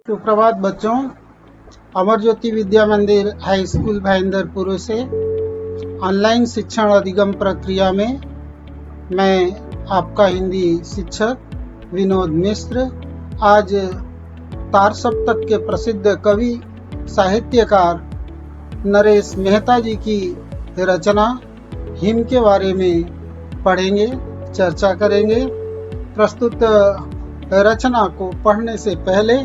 सुप्रभात बच्चों। अमर ज्योति विद्या मंदिर हाई स्कूल भाईंदरपुर से ऑनलाइन शिक्षण अधिगम प्रक्रिया में मैं आपका हिंदी शिक्षक विनोद मिश्र आज तार सप्तक के प्रसिद्ध कवि साहित्यकार नरेश मेहता जी की रचना हिम के बारे में पढ़ेंगे, चर्चा करेंगे। प्रस्तुत रचना को पढ़ने से पहले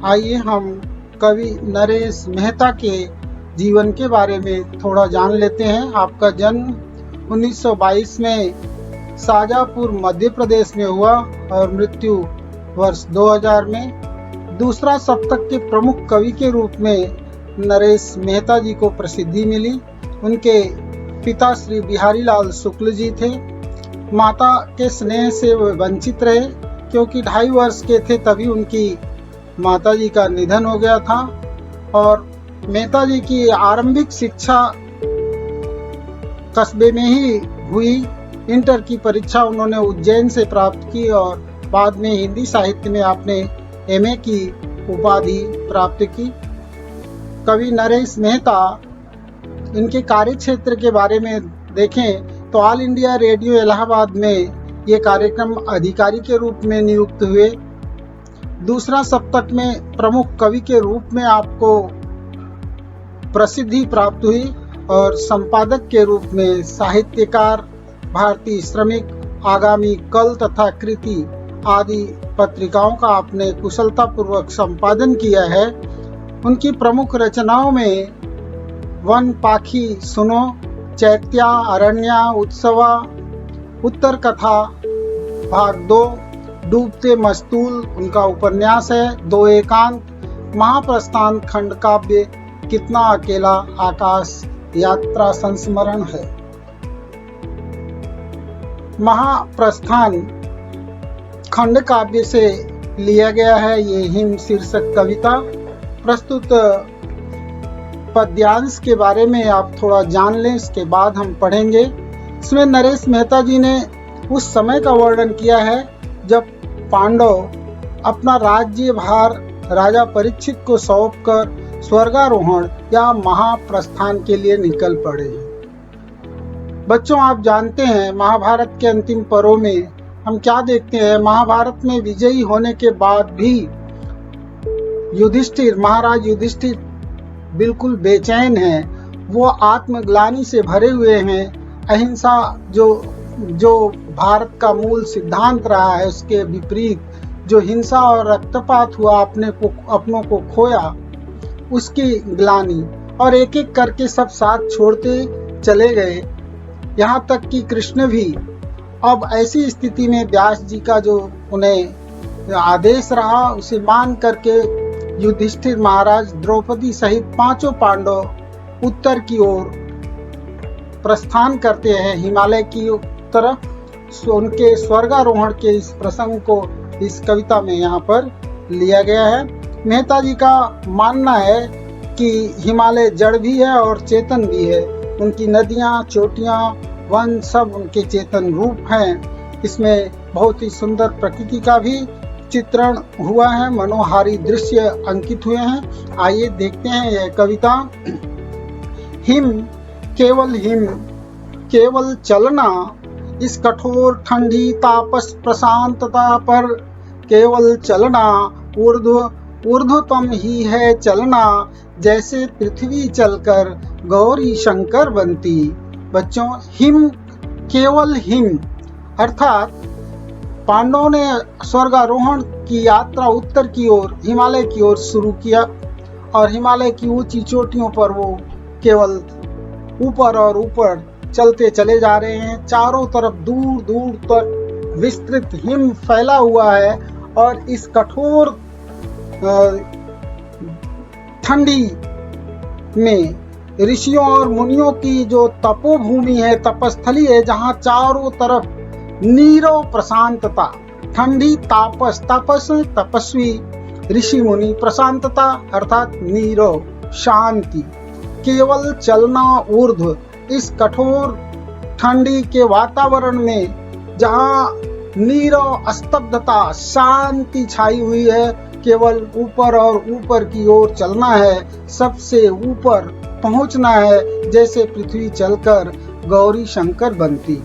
आइए हम कवि नरेश मेहता के जीवन के बारे में थोड़ा जान लेते हैं। आपका जन्म 1922 में शाजापुर मध्य प्रदेश में हुआ और मृत्यु वर्ष 2000 में। दूसरा सप्तक के प्रमुख कवि के रूप में नरेश मेहता जी को प्रसिद्धि मिली। उनके पिता श्री बिहारी लाल शुक्ल जी थे। माता के स्नेह से वे वंचित रहे क्योंकि 2.5 वर्ष के थे तभी उनकी माताजी का निधन हो गया था। और मेहता जी की आरंभिक शिक्षा कस्बे में ही हुई। इंटर की परीक्षा उन्होंने उज्जैन से प्राप्त की और बाद में हिंदी साहित्य में आपने एमए की उपाधि प्राप्त की। कवि नरेश मेहता, इनके कार्य क्षेत्र के बारे में देखें तो ऑल इंडिया रेडियो इलाहाबाद में ये कार्यक्रम अधिकारी के रूप में नियुक्त हुए। दूसरा सप्तक में प्रमुख कवि के रूप में आपको प्रसिद्धि प्राप्त हुई और संपादक के रूप में साहित्यकार, भारतीय श्रमिक, आगामी, कल तथा कृति आदि पत्रिकाओं का आपने कुशलतापूर्वक संपादन किया है। उनकी प्रमुख रचनाओं में वन पाखी सुनो, चैत्या, अरण्या, उत्सवा, उत्तर कथा भाग 2, डूबते मस्तूल उनका उपन्यास है, 2 एकांत, महाप्रस्थान खंड काव्य, कितना अकेला आकाश, यात्रा संस्मरण है। महाप्रस्थान खंड काव्य से लिया गया है ये हिम शीर्षक कविता। प्रस्तुत पद्यांश के बारे में आप थोड़ा जान लें, इसके बाद हम पढ़ेंगे। इसमें नरेश मेहता जी ने उस समय का वर्णन किया है जब पांडव अपना राज्य भार राजा परीक्षित को सौंपकर स्वर्गारोहण या महाप्रस्थान के लिए निकल पड़े। बच्चों, आप जानते हैं महाभारत के अंतिम पर्व में हम क्या देखते हैं। महाभारत में विजयी होने के बाद भी महाराज युधिष्ठिर बिल्कुल बेचैन हैं। वो आत्मग्लानि से भरे हुए हैं। अहिंसा जो भारत का मूल सिद्धांत रहा है, उसके विपरीत जो हिंसा और रक्तपात हुआ, अपनों को खोया, उसकी ग्लानि, और एक एक करके सब साथ छोड़ते चले गए। यहाँ तक कि कृष्ण भी। अब ऐसी स्थिति में व्यास जी का जो उन्हें आदेश रहा उसे मान करके युधिष्ठिर महाराज, द्रौपदी सहित 5 पांडव उत्तर की ओर प्रस्थान करते हैं, हिमालय की तरफ। उनके स्वर्गारोहण के इस प्रसंग को इस कविता में यहाँ पर लिया गया है। मेहता जी का मानना है कि हिमालय जड़ भी है और चेतन भी है। उनकी नदियाँ, चोटियाँ, वन सब उनके चेतन रूप हैं। इसमें बहुत ही सुंदर प्रकृति का भी चित्रण हुआ है, मनोहारी दृश्य अंकित हुए हैं। आइए देखते हैं यह कविता। हिम, केवल चलना, इस कठोर ठंडी तापस प्रशांतता पर केवल चलना, ऊर्ध्वतम ही है चलना, जैसे पृथ्वी चलकर गौरी शंकर बनती। बच्चों, हिम, केवल हिम अर्थात पांडवों ने स्वर्गारोहण की यात्रा उत्तर की ओर, हिमालय की ओर शुरू किया और हिमालय की ऊंची चोटियों पर वो केवल ऊपर और ऊपर चलते चले जा रहे हैं। चारों तरफ दूर दूर तक विस्तृत हिम फैला हुआ है और इस कठोर ठंडी में ऋषियों और मुनियों की जो तपोभूमि है, तपस्थली है, जहाँ चारों तरफ नीरव प्रशांतता, ठंडी, तापस, तपस्वी, ऋषि मुनि, प्रशांतता अर्थात नीरव, शांति, केवल चलना, ऊर्ध्व, इस कठोर ठंडी के वातावरण में जहाँ नीरव स्तब्धता, शांति छाई हुई है। केवल ऊपर और ऊपर की ओर चलना है, सबसे ऊपर पहुंचना है। जैसे पृथ्वी चलकर गौरी शंकर बनती।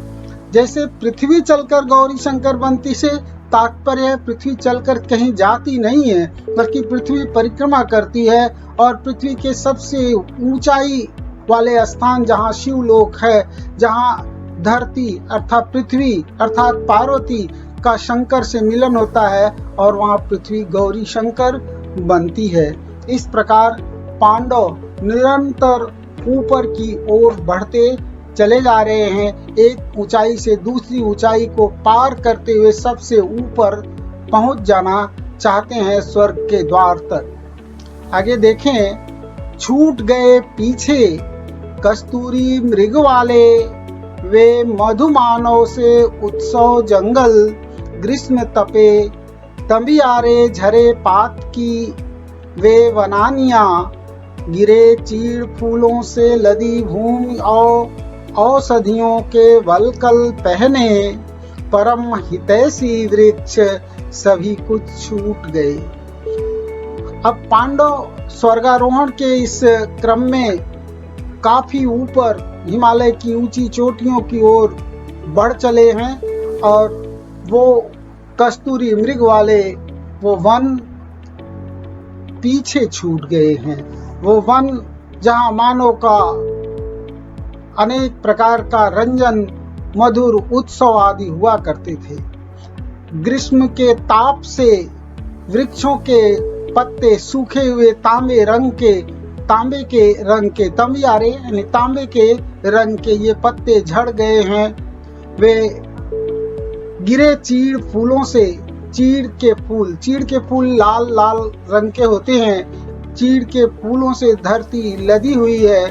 जैसे पृथ्वी चलकर गौरी शंकर बनती से तात्पर्य है पृथ्वी चलकर कहीं जाती नहीं है, बल्कि पृथ्वी परिक्रमा करती है। और पृथ्वी के सबसे ऊंचाई वाले स्थान जहाँ शिवलोक है, जहाँ धरती अर्थात पृथ्वी अर्थात पार्वती का शंकर से मिलन होता है, और वहाँ पृथ्वी गौरी शंकर बनती है। इस प्रकार पांडव निरंतर ऊपर की ओर बढ़ते चले जा रहे हैं, एक ऊंचाई से दूसरी ऊंचाई को पार करते हुए सबसे ऊपर पहुंच जाना चाहते हैं, स्वर्ग के द्वार तक। आगे देखें, छूट गए पीछे कस्तूरी मृग वाले, वे मधुमानव से उत्सव जंगल, ग्रीष्म तपे तंबियारे झरे पात की, वे वनानिया गिरे चीड़ फूलों से लदी भूमि और औषधियों के वलकल पहने, परम हितैषी वृक्ष सभी कुछ छूट गए। अब पांडव स्वर्गारोहण के इस क्रम में काफी ऊपर हिमालय की ऊंची चोटियों की ओर बढ़ चले हैं, और वो कस्तूरी मृग वाले वो वन पीछे छूट गए हैं। वो वन जहाँ मानव का अनेक प्रकार का रंजन, मधुर उत्सव आदि हुआ करते थे। ग्रीष्म के ताप से वृक्षों के पत्ते सूखे हुए तांबे के रंग के तंबियारे यानी तांबे के रंग के ये पत्ते झड़ गए हैं। वे गिरे चीड़ फूलों से, चीड़ के फूल लाल लाल रंग के होते हैं। चीड़ के फूलों से धरती लदी हुई है,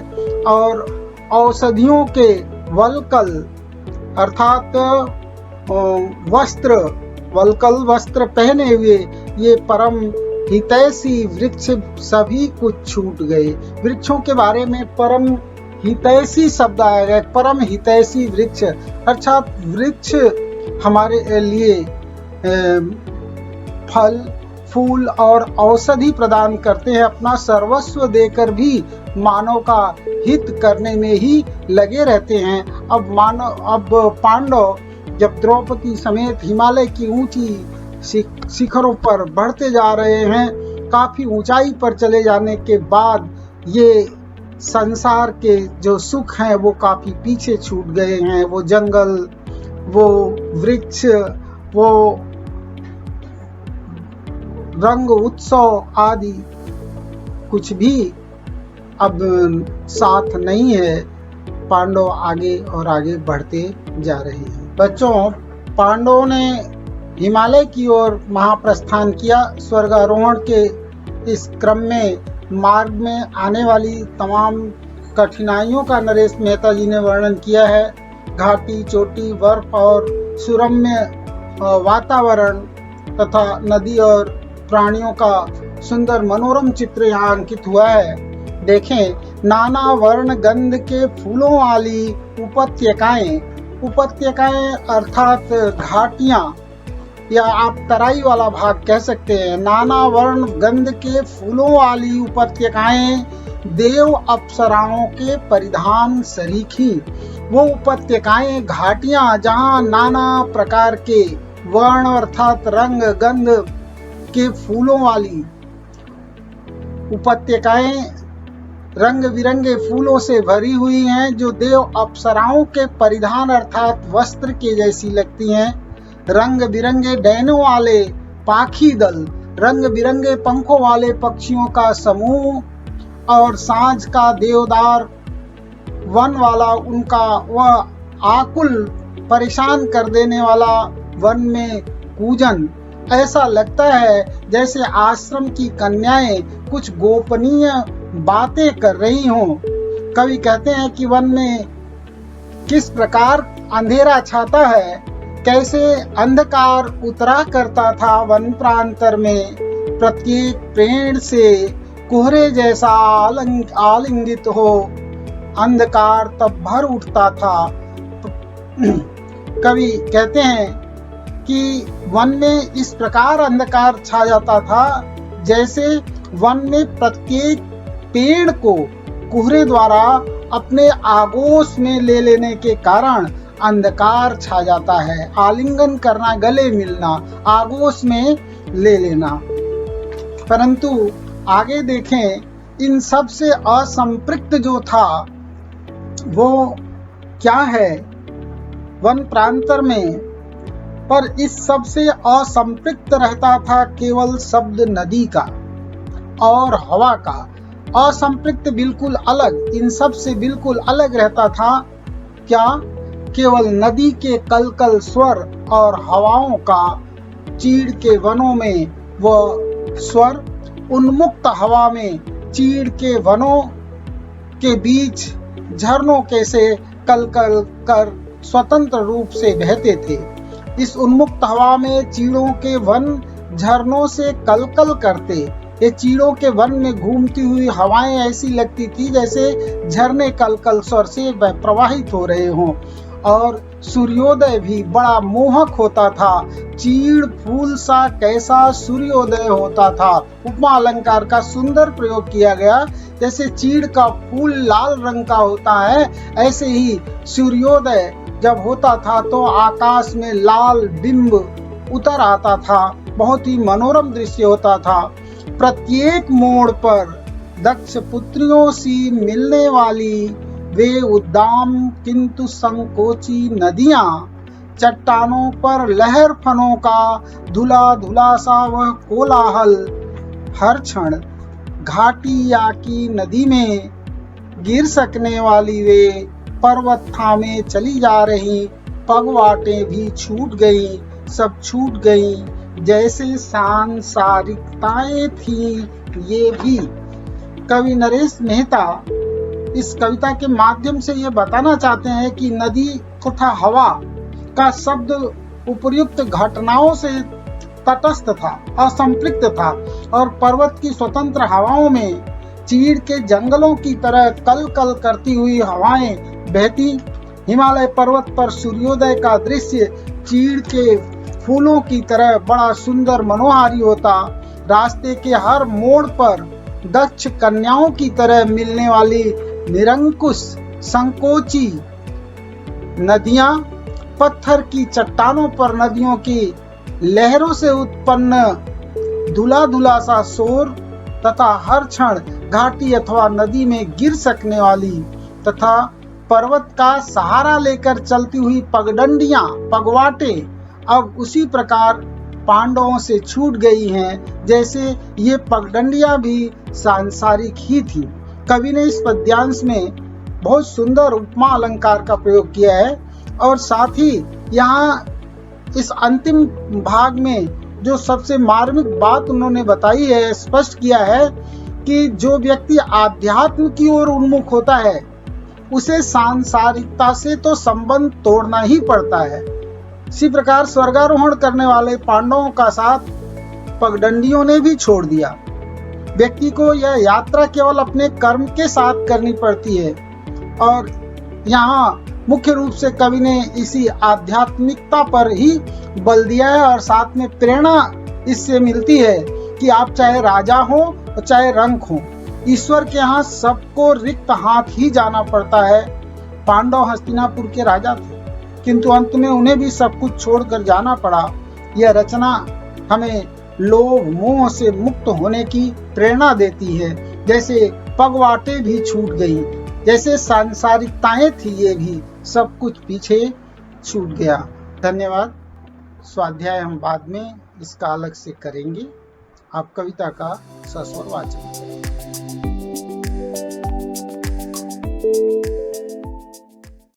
और औषधियों के वलकल अर्थात वलकल वस्त्र पहने हुए ये परम हितैषी वृक्ष सभी कुछ छूट गए। वृक्षों के बारे में परम हितैषी शब्द आया है, परम हितैषी वृक्ष अर्थात वृक्ष हमारे लिए फल फूल और औषधि प्रदान करते हैं। अपना सर्वस्व देकर भी मानव का हित करने में ही लगे रहते हैं। अब पांडव जब द्रौपदी समेत हिमालय की ऊंची शिखरों पर बढ़ते जा रहे हैं, काफी ऊंचाई पर चले जाने के बाद ये संसार के जो सुख हैं वो काफी पीछे छूट गए हैं। वो जंगल, वो वृक्ष, वो रंग उत्सव आदि कुछ भी अब साथ नहीं है। पांडव आगे और आगे बढ़ते जा रहे हैं। बच्चों, पांडवों ने हिमालय की ओर महाप्रस्थान किया। स्वर्गारोहण के इस क्रम में मार्ग में आने वाली तमाम कठिनाइयों का नरेश मेहता जी ने वर्णन किया है। घाटी, चोटी, बर्फ और सुरम्य वातावरण तथा नदी और प्राणियों का सुंदर मनोरम चित्र यहाँ अंकित हुआ है। देखें, नाना वर्ण गंध के फूलों वाली उपत्यकाएं अर्थात घाटियां, या आप तराई वाला भाग कह सकते हैं। नाना वर्ण गंध के फूलों वाली उपत्यकाएं देव अप्सराओं के परिधान सरीखी। वो उपत्यकाएं, घाटियां जहाँ नाना प्रकार के वर्ण अर्थात रंग गंध के फूलों वाली उपत्यकाएं रंग बिरंगे फूलों से भरी हुई हैं, जो देव अप्सराओं के परिधान अर्थात वस्त्र के जैसी लगती हैं। रंग बिरंगे डैनों वाले पाखी दल, रंग बिरंगे पंखों वाले पक्षियों का समूह, और सांझ का देवदार वन वाला उनका वह आकुल परेशान कर देने वाला वन में कूजन। ऐसा लगता है जैसे आश्रम की कन्याएं कुछ गोपनीय बातें कर रही हों। कवि कहते हैं कि वन में किस प्रकार अंधेरा छाता है, कैसे अंधकार उतरा करता था वन प्रांतर में। प्रत्येक पेड़ से कोहरे जैसा आलिंगित हो अंधकार तब भर उठता था। कवि कहते हैं कि वन में इस प्रकार अंधकार छा जाता था जैसे वन में प्रत्येक पेड़ को कोहरे द्वारा अपने आगोश में ले लेने के कारण अंधकार छा जाता है। आलिंगन करना, गले मिलना, आगोश में ले लेना। परंतु आगे देखें, इन सब से असंपृक्त जो था वो क्या है वन प्रांतर में, पर इस सब से असंपृक्त रहता था केवल शब्द नदी का और हवा का। असंपृक्त बिल्कुल अलग, इन सब से बिल्कुल अलग रहता था क्या? केवल नदी के कलकल स्वर और हवाओं का। चीड़ के वनों में वह स्वर, उन्मुक्त हवा में चीड़ के वनों के बीच झरनों के से कलकल कर स्वतंत्र रूप से बहते थे। इस उन्मुक्त हवा में चीड़ों के वन झरनों से कलकल करते। ये चीड़ों के वन में घूमती हुई हवाएं ऐसी लगती थी जैसे झरने कलकल स्वर से प्रवाहित हो रहे हों। और सूर्योदय भी बड़ा मोहक होता था। चीड़ फूल सा कैसा सूर्योदय होता था। उपमा अलंकार का सुंदर प्रयोग किया गया। जैसे चीड़ का फूल लाल रंग का होता है, ऐसे ही सूर्योदय जब होता था तो आकाश में लाल बिंब उतर आता था। बहुत ही मनोरम दृश्य होता था। प्रत्येक मोड़ पर दक्ष पुत्रियों सी मिलने वाली वे उद्दाम किंतु संकोची नदियां, चट्टानों पर लहर फनों का धुला धुला सा वह कोलाहल, हर क्षण घाटी या की नदी में गिर सकने वाली वे पर्वत थामे चली जा रही, पगवाटें भी छूट गई, सब छूट गई जैसे सांसारिकताएं थी ये भी। कवि नरेश मेहता इस कविता के माध्यम से ये बताना चाहते हैं कि नदी तथा हवा का शब्द उपर्युक्त घटनाओं से तटस्थ था, असंपृक्त था, और पर्वत की स्वतंत्र हवाओं में चीड़ के जंगलों की तरह कल कल करती हुई हवाएं बहती। हिमालय पर्वत पर सूर्योदय का दृश्य चीड़ के फूलों की तरह बड़ा सुंदर मनोहारी होता। रास्ते के हर मोड़ पर दक्ष कन्याओं की तरह मिलने वाली निरंकुश संकोची नदियां, पत्थर की चट्टानों पर नदियों की लहरों से उत्पन्न धुला धुला सा शोर, तथा हर क्षण घाटी अथवा नदी में गिर सकने वाली तथा पर्वत का सहारा लेकर चलती हुई पगडंडियां, पगवाटे अब उसी प्रकार पांडवों से छूट गई हैं जैसे ये पगडंडियां भी सांसारिक ही थी। कवि ने इस पद्यांश में बहुत सुंदर उपमा अलंकार का प्रयोग किया है, और साथ ही यहाँ इस अंतिम भाग में जो सबसे मार्मिक बात उन्होंने बताई है, स्पष्ट किया है कि जो व्यक्ति आध्यात्म की ओर उन्मुख होता है उसे सांसारिकता से तो संबंध तोड़ना ही पड़ता है। इसी प्रकार स्वर्गारोहण करने वाले पांडवों का साथ पगडंडियों ने भी छोड़ दिया। व्यक्ति को यह यात्रा केवल अपने कर्म के साथ करनी पड़ती है, और यहाँ मुख्य रूप से कवि ने इसी आध्यात्मिकता पर ही बल दिया है, और साथ में प्रेरणा इससे मिलती है कि आप चाहे राजा हो और चाहे रंक हो, ईश्वर के यहाँ सबको रिक्त हाथ ही जाना पड़ता है। पांडव हस्तिनापुर के राजा थे, किंतु अंत में उन्हें भी सब कुछ छोड़कर जाना पड़ा। यह रचना हमें लोभ मोह से मुक्त होने की प्रेरणा देती है। जैसे पगवाटे भी छूट गई, जैसे सांसारिकताएं थी ये भी सब कुछ पीछे छूट गया। धन्यवाद। स्वाध्याय हम बाद में इसका अलग से करेंगे। आप कविता का सस्वर वाचन करें।